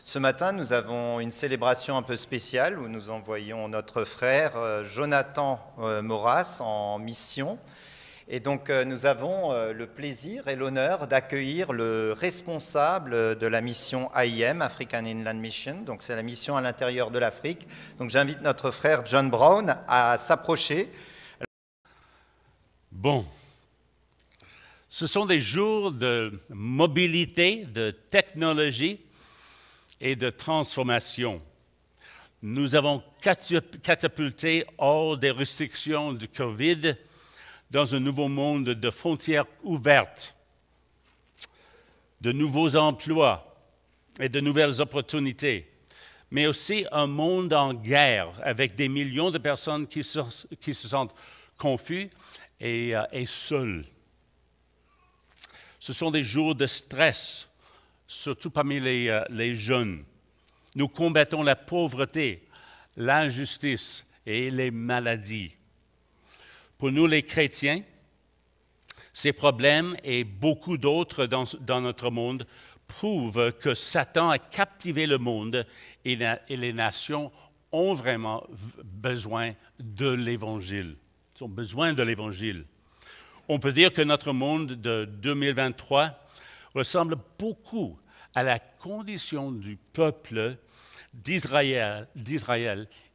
Ce matin, nous avons une célébration un peu spéciale où nous envoyons notre frère Jonathan Maurras en mission. Et donc, nous avons le plaisir et l'honneur d'accueillir le responsable de la mission AIM, African Inland Mission. Donc, c'est la mission à l'intérieur de l'Afrique. Donc, j'invite notre frère John Brown à s'approcher. Bon, ce sont des jours de mobilité, de technologie et de transformation. Nous avons catapulté hors des restrictions du COVID dans un nouveau monde de frontières ouvertes, de nouveaux emplois et de nouvelles opportunités, mais aussi un monde en guerre avec des millions de personnes qui se sentent confus et seuls. Ce sont des jours de stress, surtout parmi les jeunes. Nous combattons la pauvreté, l'injustice et les maladies. Pour nous, les chrétiens, ces problèmes et beaucoup d'autres dans notre monde prouvent que Satan a captivé le monde et les nations ont vraiment besoin de l'Évangile. Ils ont besoin de l'Évangile. On peut dire que notre monde de 2023 ressemble beaucoup à la condition du peuple d'Israël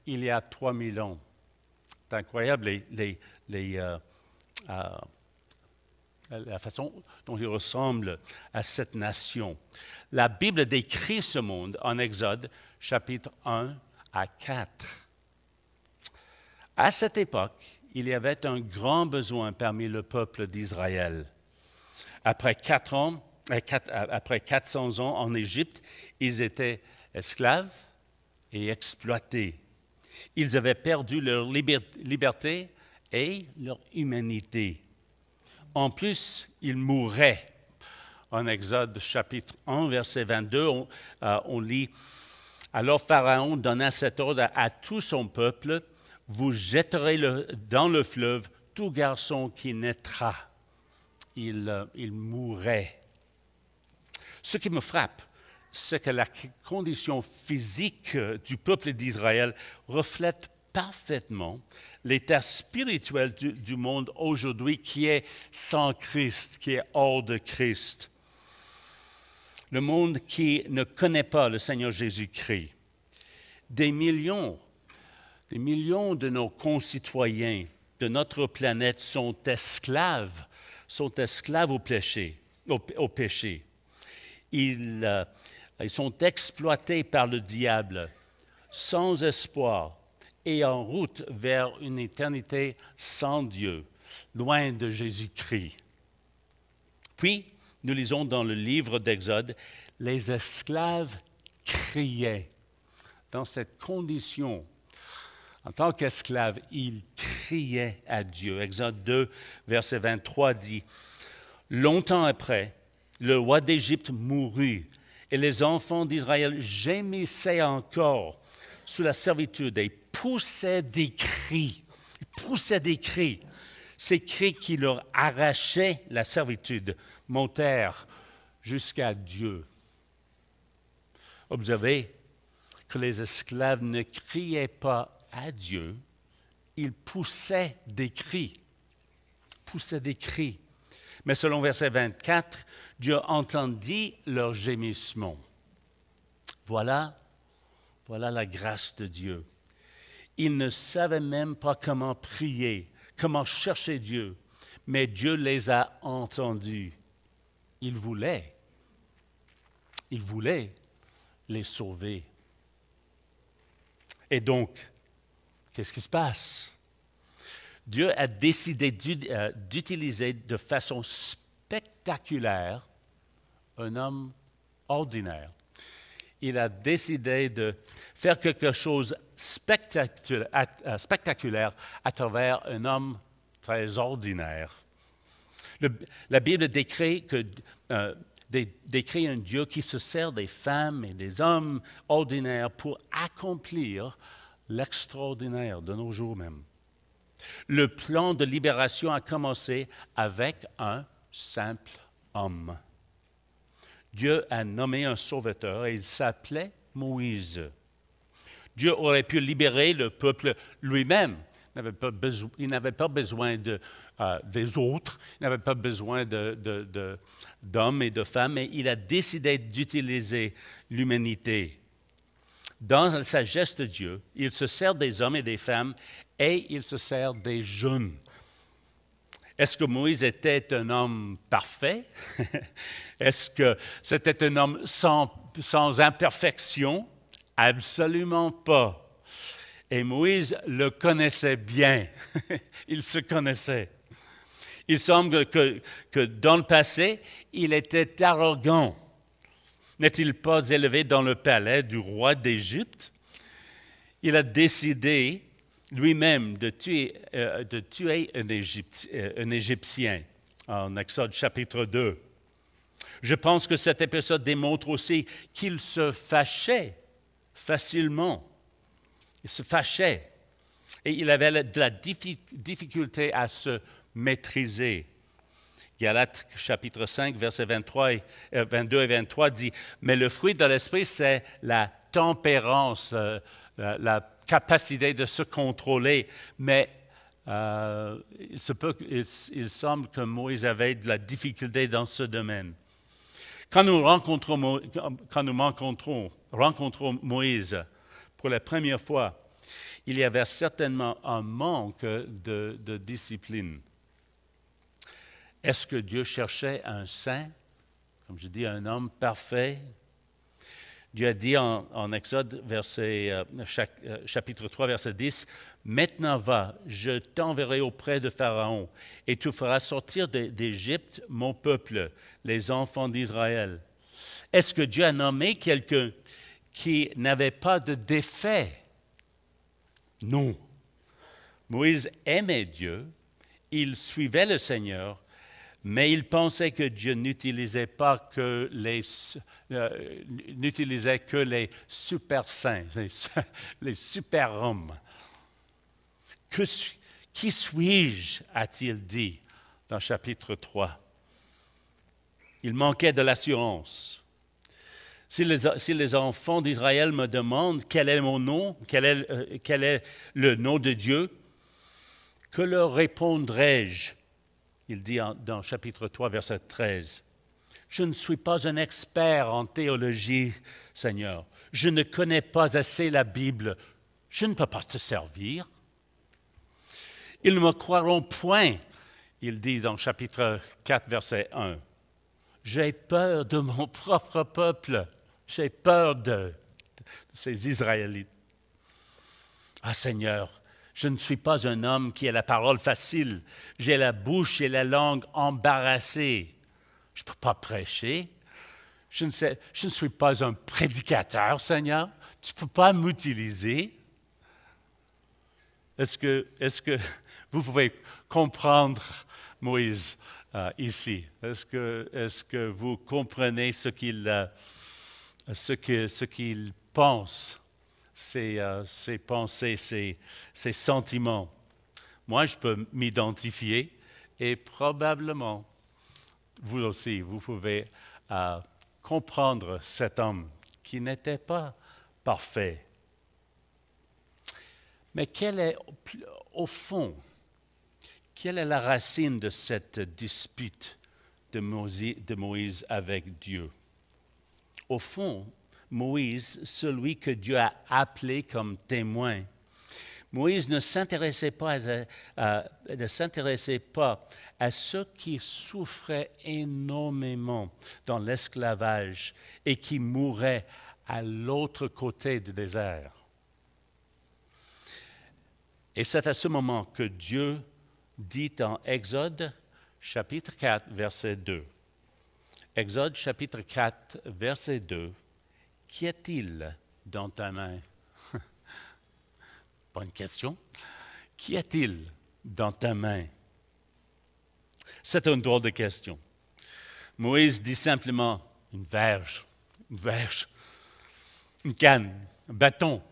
il y a 3000 ans. C'est incroyable la façon dont il ressemble à cette nation. La Bible décrit ce monde en Exode, chapitre 1 à 4. À cette époque, il y avait un grand besoin parmi le peuple d'Israël. Après 400 ans en Égypte, ils étaient esclaves et exploités. Ils avaient perdu leur liberté et leur humanité. En plus, ils mouraient. En Exode chapitre 1, verset 22, on lit « Alors Pharaon donna cet ordre à tout son peuple, « Vous jetterez dans le fleuve tout garçon qui naîtra. » Il mourrait. Ce qui me frappe, c'est que la condition physique du peuple d'Israël reflète parfaitement l'état spirituel du monde aujourd'hui qui est sans Christ, qui est hors de Christ. Le monde qui ne connaît pas le Seigneur Jésus-Christ. Des millions de nos concitoyens de notre planète sont esclaves au péché. Ils sont exploités par le diable, sans espoir et en route vers une éternité sans Dieu, loin de Jésus-Christ. Puis, nous lisons dans le livre d'Exode, les esclaves criaient. Dans cette condition, en tant qu'esclaves, ils criaient à Dieu. Exode 2, verset 23 dit, « Longtemps après, le roi d'Égypte mourut, et les enfants d'Israël gémissaient encore sous la servitude et poussaient des cris. Ces cris qui leur arrachaient la servitude montèrent jusqu'à Dieu. » Observez que les esclaves ne criaient pas à Dieu, ils poussaient des cris. Mais selon verset 24, Dieu entendit leur gémissement. Voilà la grâce de Dieu. Ils ne savaient même pas comment prier, comment chercher Dieu, mais Dieu les a entendus. Il voulait les sauver. Et donc, qu'est-ce qui se passe? Dieu a décidé d'utiliser de façon spectaculaire un homme ordinaire. Il a décidé de faire quelque chose spectaculaire à travers un homme très ordinaire. La Bible décrit un Dieu qui se sert des femmes et des hommes ordinaires pour accomplir l'extraordinaire de nos jours même. Le plan de libération a commencé avec un simple homme. Dieu a nommé un sauveteur et il s'appelait Moïse. Dieu aurait pu libérer le peuple lui-même. Il n'avait pas besoin des autres, il n'avait pas besoin d'hommes et de femmes, mais il a décidé d'utiliser l'humanité. Dans la sagesse de Dieu, il se sert des hommes et des femmes et il se sert des jeunes. Est-ce que Moïse était un homme parfait? Est-ce que c'était un homme sans imperfection? Absolument pas. Et Moïse le connaissait bien. Il se connaissait. Il semble que dans le passé, il était arrogant. N'est-il pas élevé dans le palais du roi d'Égypte? Il a décidé lui-même de tuer un Égyptien en Exode chapitre 2. Je pense que cet épisode démontre aussi qu'il se fâchait facilement. Il se fâchait et il avait de la difficulté à se maîtriser. Galates chapitre 5, versets 22 et 23 dit « Mais le fruit de l'esprit, c'est la tempérance, la capacité de se contrôler. » Mais il semble que Moïse avait de la difficulté dans ce domaine. Quand nous rencontrons Moïse pour la première fois, il y avait certainement un manque de discipline. Est-ce que Dieu cherchait un saint, comme je dis, un homme parfait? Dieu a dit en Exode, chapitre 3, verset 10, « Maintenant va, je t'enverrai auprès de Pharaon, et tu feras sortir d'Égypte mon peuple, les enfants d'Israël. » Est-ce que Dieu a nommé quelqu'un qui n'avait pas de défaut? Non. Moïse aimait Dieu, il suivait le Seigneur, mais il pensait que Dieu n'utilisait que les super saints, les super hommes. Qui suis-je, a-t-il dit dans chapitre 3. Il manquait de l'assurance. Si les enfants d'Israël me demandent quel est mon nom, quel est le nom de Dieu, que leur répondrai-je? Il dit dans chapitre 3, verset 13, « Je ne suis pas un expert en théologie, Seigneur. Je ne connais pas assez la Bible. Je ne peux pas te servir. » Ils ne me croiront point, il dit dans chapitre 4, verset 1. « J'ai peur de mon propre peuple. J'ai peur de ces Israélites. » Ah Seigneur, je ne suis pas un homme qui a la parole facile. J'ai la bouche et la langue embarrassées. Je ne peux pas prêcher. Je ne suis pas un prédicateur, Seigneur. Tu ne peux pas m'utiliser. Est-ce que vous pouvez comprendre Moïse ici? Est-ce que vous comprenez ce qu'il pense? Ses pensées, ses sentiments. Moi, je peux m'identifier et probablement, vous aussi, vous pouvez comprendre cet homme qui n'était pas parfait. Mais au fond, quelle est la racine de cette dispute de Moïse avec Dieu? Au fond, Moïse, celui que Dieu a appelé comme témoin. Moïse ne s'intéressait pas à ceux qui souffraient énormément dans l'esclavage et qui mouraient à l'autre côté du désert. Et c'est à ce moment que Dieu dit en Exode, chapitre 4, verset 2. Exode, chapitre 4, verset 2. Qu'y a-t-il dans ta main? Bonne question. Qu'y a-t-il dans ta main? C'est une drôle de question. Moïse dit simplement une verge, une canne, un bâton,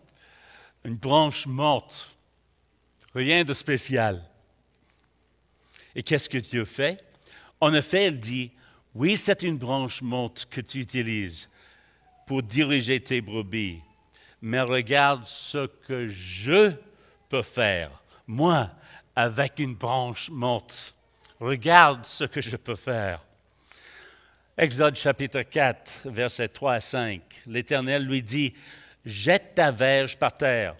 une branche morte. Rien de spécial. Et qu'est-ce que Dieu fait? En effet, il dit, Oui, c'est une branche morte que tu utilises pour diriger tes brebis, mais regarde ce que je peux faire, moi, avec une branche morte. Regarde ce que je peux faire. Exode chapitre 4, versets 3 à 5. L'Éternel lui dit, « Jette ta verge par terre. »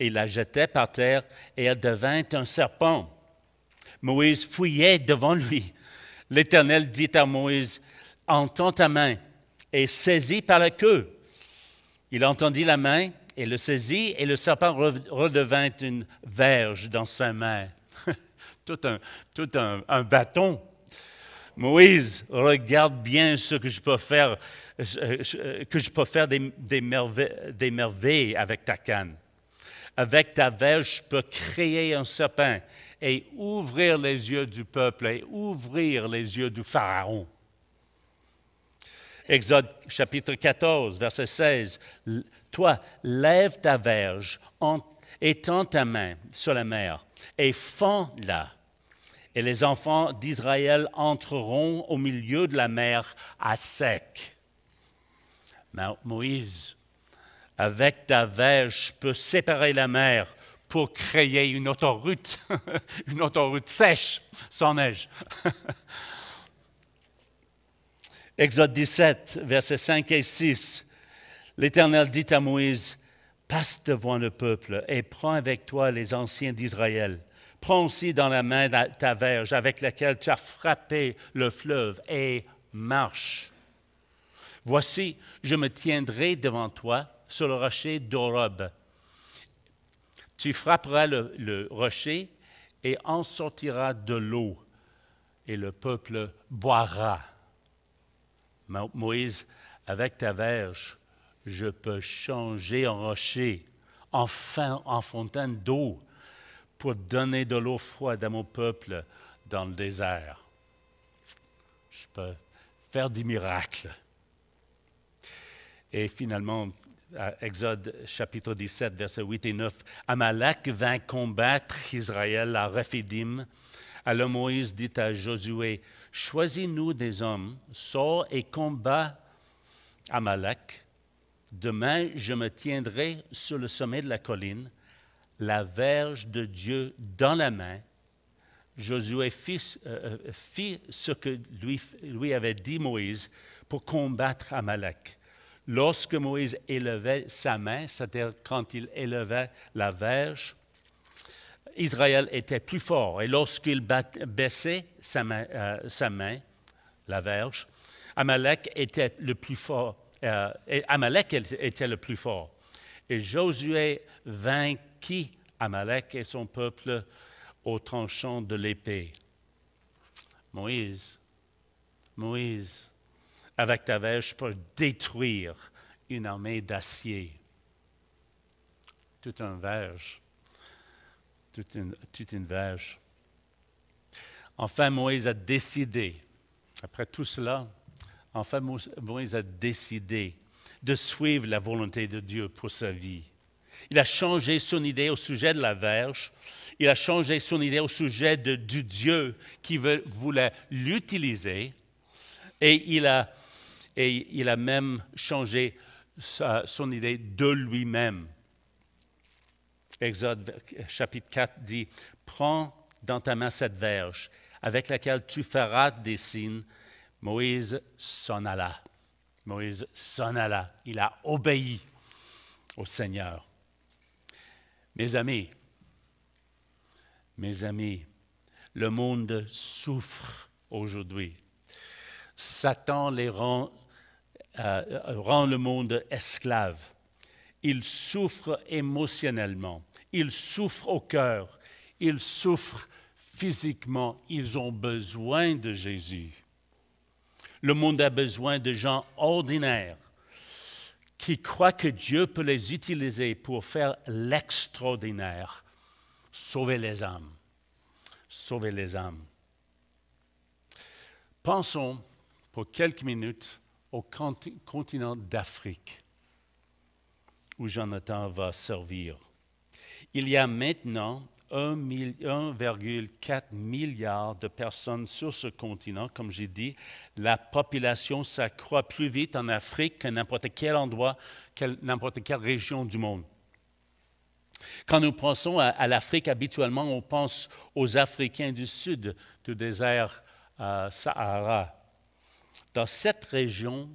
Et il la jetait par terre et elle devint un serpent. Moïse fouillait devant lui. L'Éternel dit à Moïse, « Entends ta main et saisis par la queue. » Il entendit la main et le saisit et le serpent redevint une verge dans sa main. tout un bâton. Moïse, regarde bien ce que je peux faire, des merveilles avec ta canne. Avec ta verge, je peux créer un serpent et ouvrir les yeux du peuple et ouvrir les yeux du Pharaon. Exode chapitre 14, verset 16. Toi, lève ta verge, étends ta main sur la mer et fends-la. Et les enfants d'Israël entreront au milieu de la mer à sec. Mais Moïse, avec ta verge, je peux séparer la mer pour créer une autoroute, une autoroute sèche, sans neige. Exode 17, versets 5 et 6. L'Éternel dit à Moïse, « Passe devant le peuple et prends avec toi les anciens d'Israël. Prends aussi dans la main ta verge avec laquelle tu as frappé le fleuve et marche. Voici, je me tiendrai devant toi sur le rocher d'Horeb. Tu frapperas le rocher et en sortira de l'eau, et le peuple boira. Moïse, avec ta verge, je peux changer en rocher, en fontaine d'eau, pour donner de l'eau froide à mon peuple dans le désert. Je peux faire des miracles. Et finalement, Exode chapitre 17, versets 8 et 9, Amalek vint combattre Israël à Rephidim. Alors Moïse dit à Josué, choisis-nous des hommes, sors et combat Amalek. Demain, je me tiendrai sur le sommet de la colline, la verge de Dieu dans la main. Josué fit ce que lui avait dit Moïse pour combattre Amalek. Lorsque Moïse élevait sa main, c'est-à-dire quand il élevait la verge, Israël était plus fort. Et lorsqu'il baissait sa main, la verge, Amalek était le plus fort. Amalek était le plus fort. Et Josué vainquit Amalek et son peuple au tranchant de l'épée. Moïse, avec ta verge, je peux détruire une armée d'acier. Toute une verge. Toute une verge. Enfin, Moïse a décidé, après tout cela, Moïse a décidé de suivre la volonté de Dieu pour sa vie. Il a changé son idée au sujet de la verge. Il a changé son idée au sujet du Dieu qui voulait l'utiliser. Et il a même changé son idée de lui-même. Exode chapitre 4 dit, « Prends dans ta main cette verge avec laquelle tu feras des signes. » Moïse s'en alla. Il a obéi au Seigneur. Mes amis, le monde souffre aujourd'hui. Satan rend le monde esclave. Il souffre émotionnellement. Il souffre au cœur. Il souffre physiquement. Ils ont besoin de Jésus. Le monde a besoin de gens ordinaires qui croient que Dieu peut les utiliser pour faire l'extraordinaire, sauver les âmes. Pensons pour quelques minutes au continent d'Afrique où Jonathan va servir. Il y a maintenant 1,4 milliard de personnes sur ce continent. Comme j'ai dit, la population s'accroît plus vite en Afrique qu'à n'importe quel endroit, n'importe quelle région du monde. Quand nous pensons à l'Afrique, habituellement, on pense aux Africains du sud du désert Sahara. Dans cette région,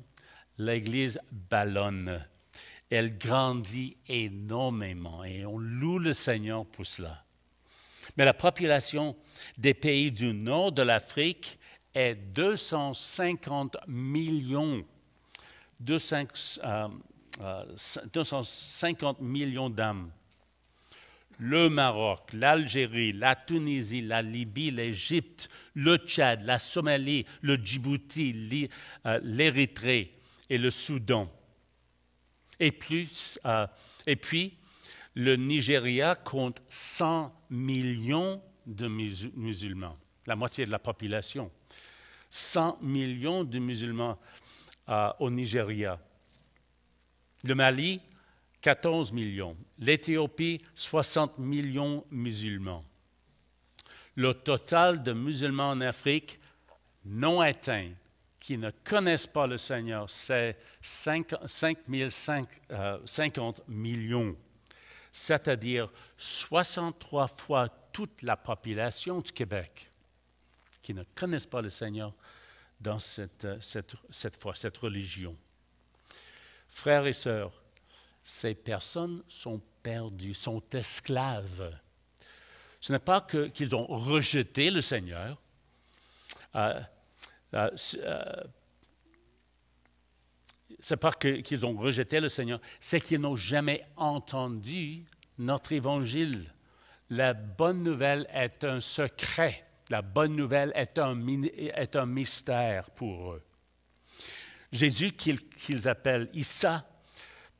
l'Église ballonne. Elle grandit énormément et on loue le Seigneur pour cela. Mais la population des pays du nord de l'Afrique est 250 millions, 250 millions d'âmes. Le Maroc, l'Algérie, la Tunisie, la Libye, l'Égypte, le Tchad, la Somalie, le Djibouti, l'Érythrée et le Soudan. Et puis, le Nigeria compte 100 millions de musulmans, la moitié de la population. 100 millions de musulmans au Nigeria. Le Mali, 14 millions. L'Éthiopie, 60 millions de musulmans. Le total de musulmans en Afrique non atteints, qui ne connaissent pas le Seigneur, c'est 50 millions, c'est-à-dire 63 fois toute la population du Québec qui ne connaissent pas le Seigneur dans cette religion. Frères et sœurs, ces personnes sont perdues, sont esclaves. Ce n'est pas qu'ils ont rejeté le Seigneur. C'est pas qu'ils ont rejeté le Seigneur, c'est qu'ils n'ont jamais entendu notre évangile. La bonne nouvelle est un secret. La bonne nouvelle est un mystère pour eux. Jésus, qu'ils appellent Issa,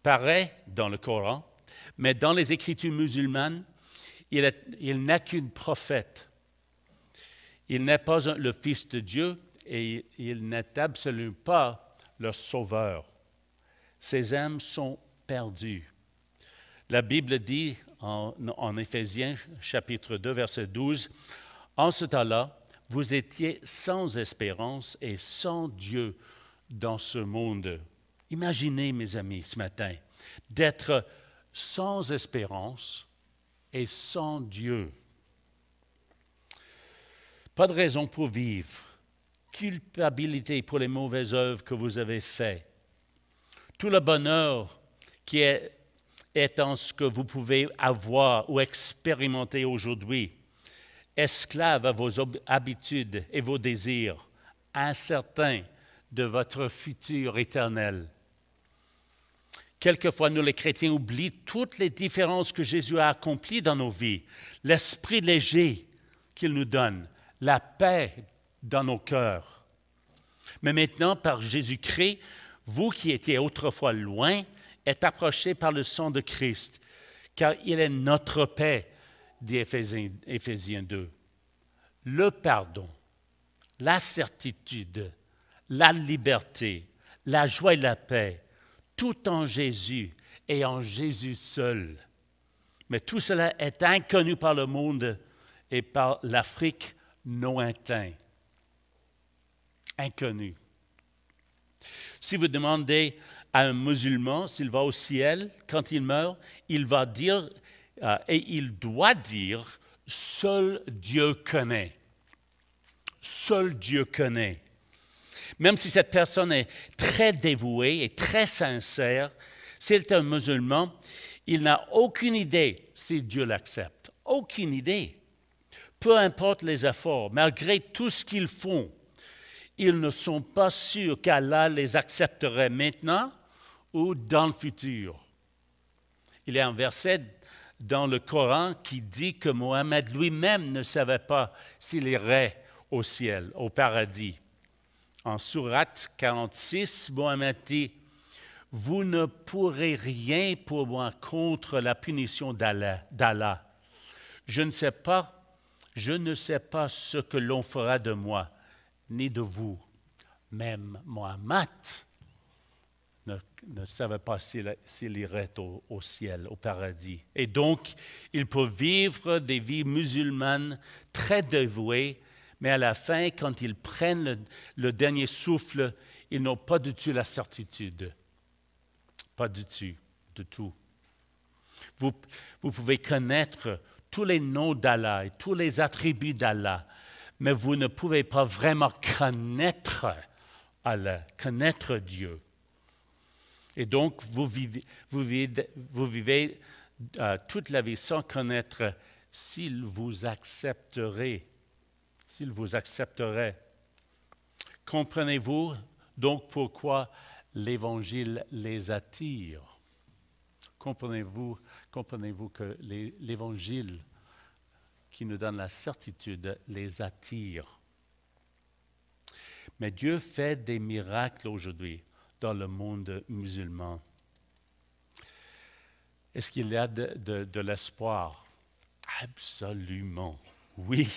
paraît dans le Coran, mais dans les Écritures musulmanes, il n'est qu'un prophète. Il n'est pas le Fils de Dieu et il n'est absolument pas leur sauveur. Ces âmes sont perdues. La Bible dit en Éphésiens, chapitre 2, verset 12, « En ce temps-là, vous étiez sans espérance et sans Dieu dans ce monde. » Imaginez, mes amis, ce matin, d'être sans espérance et sans Dieu. Pas de raison pour vivre. Culpabilité pour les mauvaises œuvres que vous avez faites. Tout le bonheur qui est en ce que vous pouvez avoir ou expérimenter aujourd'hui. Esclave à vos habitudes et vos désirs, incertain de votre futur éternel. Quelquefois, nous les chrétiens oublions toutes les différences que Jésus a accomplies dans nos vies, l'esprit léger qu'il nous donne, la paix dans nos cœurs. Mais maintenant, par Jésus-Christ, vous qui étiez autrefois loin, êtes approchés par le sang de Christ, car il est notre paix, dit Éphésiens 2. Le pardon, la certitude, la liberté, la joie et la paix, tout en Jésus et en Jésus seul. Mais tout cela est inconnu par le monde et par l'Afrique non atteint. Inconnu. Si vous demandez à un musulman s'il va au ciel quand il meurt, il va dire, et il doit dire, « Seul Dieu connaît. » Seul Dieu connaît. Même si cette personne est très dévouée et très sincère, s'il est un musulman, il n'a aucune idée si Dieu l'accepte. Aucune idée. Peu importe les efforts, malgré tout ce qu'ils font, ils ne sont pas sûrs qu'Allah les accepterait maintenant ou dans le futur. Il y a un verset dans le Coran qui dit que Mohammed lui-même ne savait pas s'il irait au ciel, au paradis. En sourate 46, Mohammed dit « Vous ne pourrez rien pour moi contre la punition d'Allah. Je ne sais pas ce que l'on fera de moi, ni de vous. Même Mohammed ne ne savaient pas s'ils iraient au ciel, au paradis. Et donc, ils peuvent vivre des vies musulmanes très dévouées, mais à la fin, quand ils prennent le dernier souffle, ils n'ont pas du tout la certitude. Pas du tout. Vous pouvez connaître tous les noms d'Allah et tous les attributs d'Allah, mais vous ne pouvez pas vraiment connaître Allah, connaître Dieu. Et donc, vous vivez toute la vie sans connaître s'il vous accepterait. S'il vous accepterait. Comprenez-vous donc pourquoi l'Évangile les attire? Comprenez-vous que l'Évangile qui nous donne la certitude les attire? Mais Dieu fait des miracles aujourd'hui dans le monde musulman. Est-ce qu'il y a de l'espoir? Absolument, oui.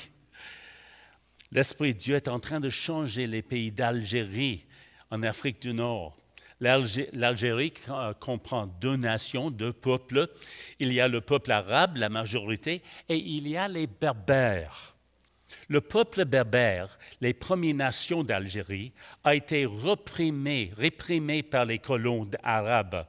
L'Esprit de Dieu est en train de changer les pays d'Algérie, en Afrique du Nord. L'Algérie comprend deux nations, deux peuples. Il y a le peuple arabe, la majorité, et il y a les Berbères. Le peuple berbère, les premières nations d'Algérie, a été réprimé par les colons arabes.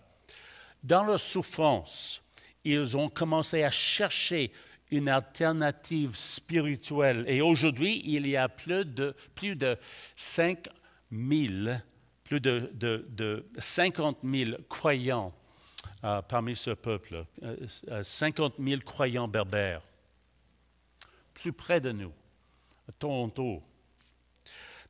Dans leur souffrance, ils ont commencé à chercher une alternative spirituelle. Et aujourd'hui, il y a plus de 50 000 croyants parmi ce peuple, 50 000 croyants berbères. Plus près de nous, à Toronto.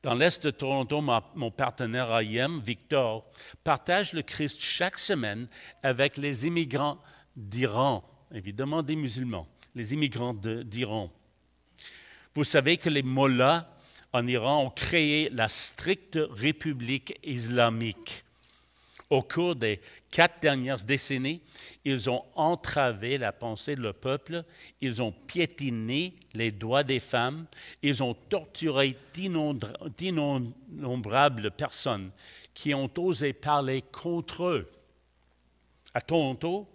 Dans l'est de Toronto, mon partenaire AIM, Victor, partage le Christ chaque semaine avec les immigrants d'Iran, évidemment des musulmans, les immigrants d'Iran. Vous savez que les mollahs en Iran ont créé la stricte République islamique. Au cours des 4 dernières décennies, ils ont entravé la pensée de leur peuple, ils ont piétiné les droits des femmes, ils ont torturé d'innombrables personnes qui ont osé parler contre eux. À Toronto,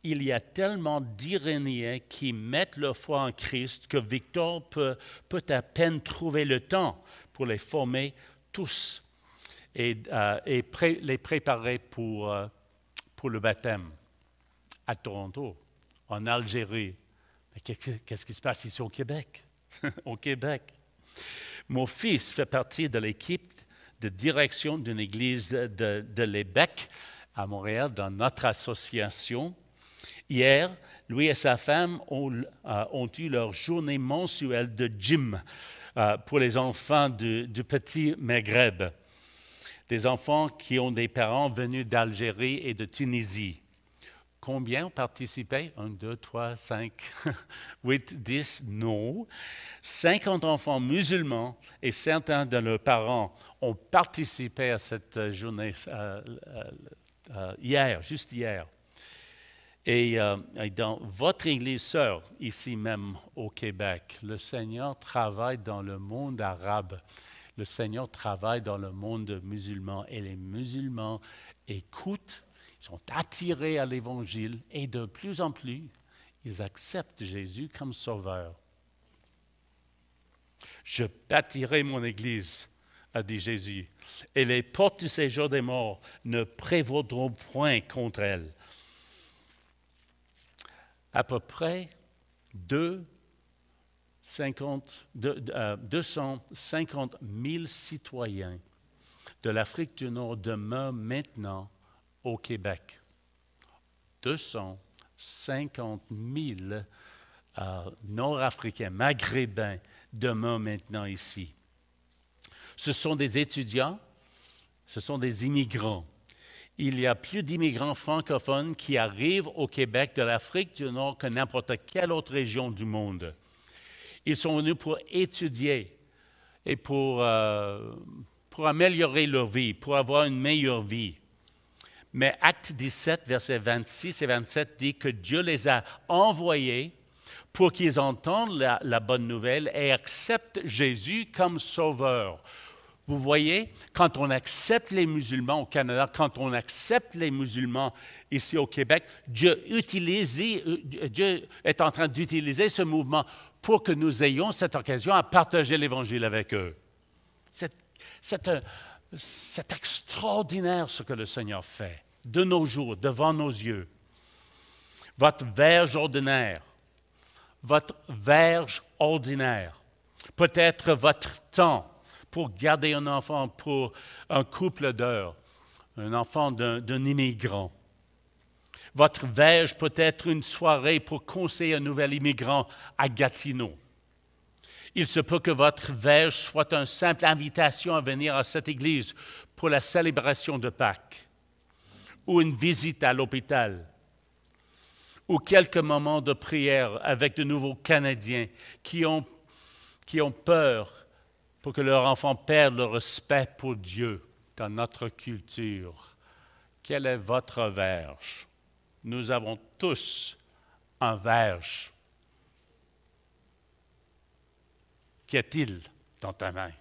il y a tellement d'Iraniens qui mettent leur foi en Christ que Victor peut à peine trouver le temps pour les former tous et les préparer pour le baptême. À Toronto, en Algérie. Mais qu'est-ce qui se passe ici au Québec? Au Québec. Mon fils fait partie de l'équipe de direction d'une église de l'Ébec à Montréal, dans notre association. Hier, lui et sa femme ont eu leur journée mensuelle de gym pour les enfants du petit Maghreb. Des enfants qui ont des parents venus d'Algérie et de Tunisie. Combien ont participé? 1, 2, 3, 5, 8, 10, non. 50 enfants musulmans et certains de leurs parents ont participé à cette journée juste hier. Et dans votre église sœur, ici même au Québec, le Seigneur travaille dans le monde arabe. Le Seigneur travaille dans le monde musulman et les musulmans écoutent, ils sont attirés à l'Évangile et de plus en plus, ils acceptent Jésus comme sauveur. Je bâtirai mon Église, a dit Jésus, et les portes du séjour des morts ne prévaudront point contre elle. À peu près 250 000 citoyens de l'Afrique du Nord demeurent maintenant au Québec. 250 000 Nord-Africains, Maghrébins demeurent maintenant ici. Ce sont des étudiants, ce sont des immigrants. Il y a plus d'immigrants francophones qui arrivent au Québec de l'Afrique du Nord que n'importe quelle autre région du monde. Ils sont venus pour étudier et pour améliorer leur vie, pour avoir une meilleure vie. Mais Acte 17, versets 26 et 27 dit que Dieu les a envoyés pour qu'ils entendent la bonne nouvelle et acceptent Jésus comme sauveur. Vous voyez, quand on accepte les musulmans au Canada, quand on accepte les musulmans ici au Québec, Dieu est en train d'utiliser ce mouvement pour que nous ayons cette occasion à partager l'Évangile avec eux. C'est extraordinaire ce que le Seigneur fait de nos jours, devant nos yeux. Votre verge ordinaire, peut-être votre temps pour garder un enfant pour un couple d'heures, un enfant d'un immigrant. Votre verge peut être une soirée pour conseiller un nouvel immigrant à Gatineau. Il se peut que votre verge soit une simple invitation à venir à cette église pour la célébration de Pâques, ou une visite à l'hôpital, ou quelques moments de prière avec de nouveaux Canadiens qui ont peur pour que leur enfant perde le respect pour Dieu dans notre culture. Quelle est votre verge? Nous avons tous un verge. Qu'est-il dans ta main?